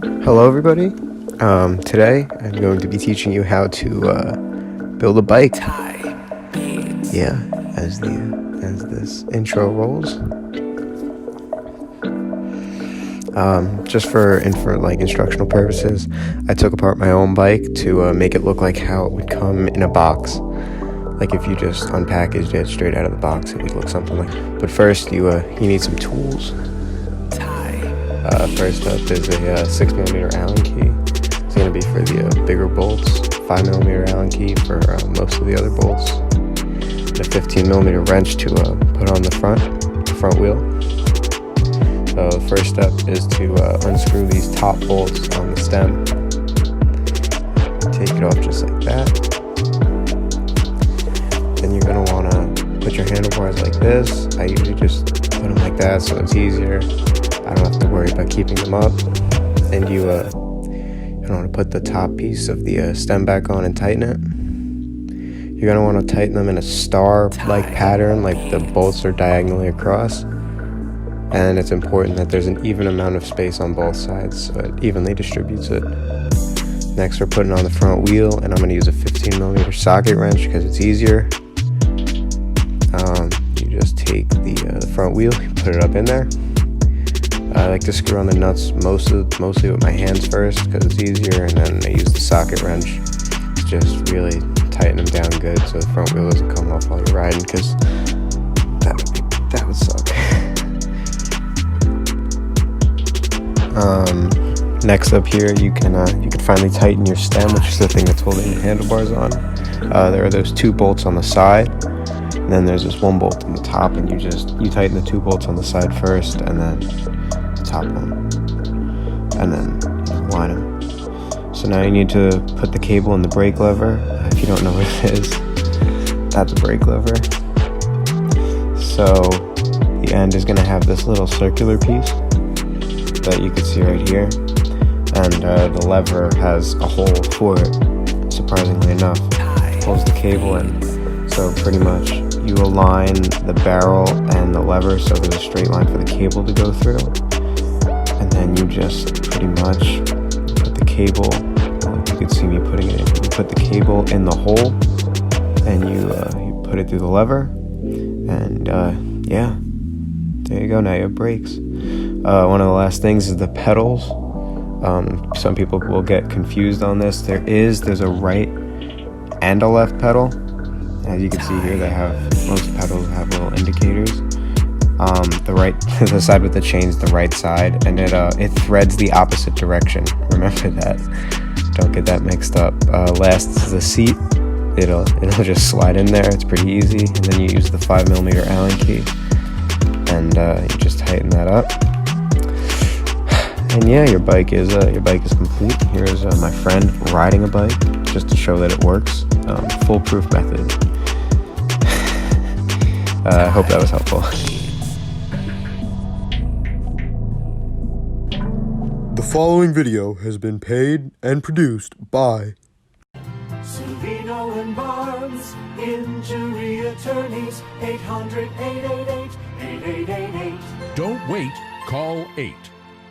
Hello everybody. Today I'm going to be teaching you how to build a bike. Yeah, as this intro rolls. Just for like instructional purposes, I took apart my own bike to make it look like how it would come in a box. Like if you just unpackaged it straight out of the box, it would look something like. But first, you need some tools. First up is a 6mm Allen key. It's going to be for the bigger bolts. 5mm Allen key for most of the other bolts. And a 15mm wrench to put on the front wheel. So the first step is to unscrew these top bolts on the stem. Take it off just like that. Then you're going to want to put your handlebars like this. I usually just put them like that so it's easier. I don't have to worry about keeping them up. And you want to put the top piece of the stem back on and tighten it. You're going to want to tighten them in a star-like pattern, like the bolts are diagonally across. And it's important that there's an even amount of space on both sides so it evenly distributes it. Next, we're putting on the front wheel, and I'm going to use a 15mm socket wrench because it's easier. You just take the front wheel, you put it up in there. I like to screw on the nuts mostly with my hands first because it's easier, and then I use the socket wrench to just really tighten them down good so the front wheel doesn't come off while you're riding, because that would suck. Next up here, you can finally tighten your stem, which is the thing that's holding your handlebars on. There are those two bolts on the side, and then there's this one bolt on the top, and you tighten the two bolts on the side first, and then top one, and then line them. So now you need to put the cable in the brake lever. If you don't know what it is, that's a brake lever. So the end is going to have this little circular piece that you can see right here, and the lever has a hole for it, surprisingly enough. It pulls the cable in, so pretty much you align the barrel and the lever so there's a straight line for the cable to go through. And then you just pretty much put the cable, you can see me putting it in, you put the cable in the hole, and you put it through the lever, and yeah, there you go, now you have brakes. One of the last things is the pedals. Some people will get confused on this. There's a right and a left pedal. As you can see here, most pedals have little indicators. The side with the chain's the right side, and it threads the opposite direction. Remember that. Don't get that mixed up. Last is the seat. It'll just slide in there. It's pretty easy. And then you use the 5mm Allen key, and you just tighten that up. And yeah, your bike is complete. Here is my friend riding a bike, just to show that it works. Foolproof method. I hope that was helpful. The following video has been paid and produced by Savino and Barnes, injury attorneys, 800-888-8888. Don't wait, call 8.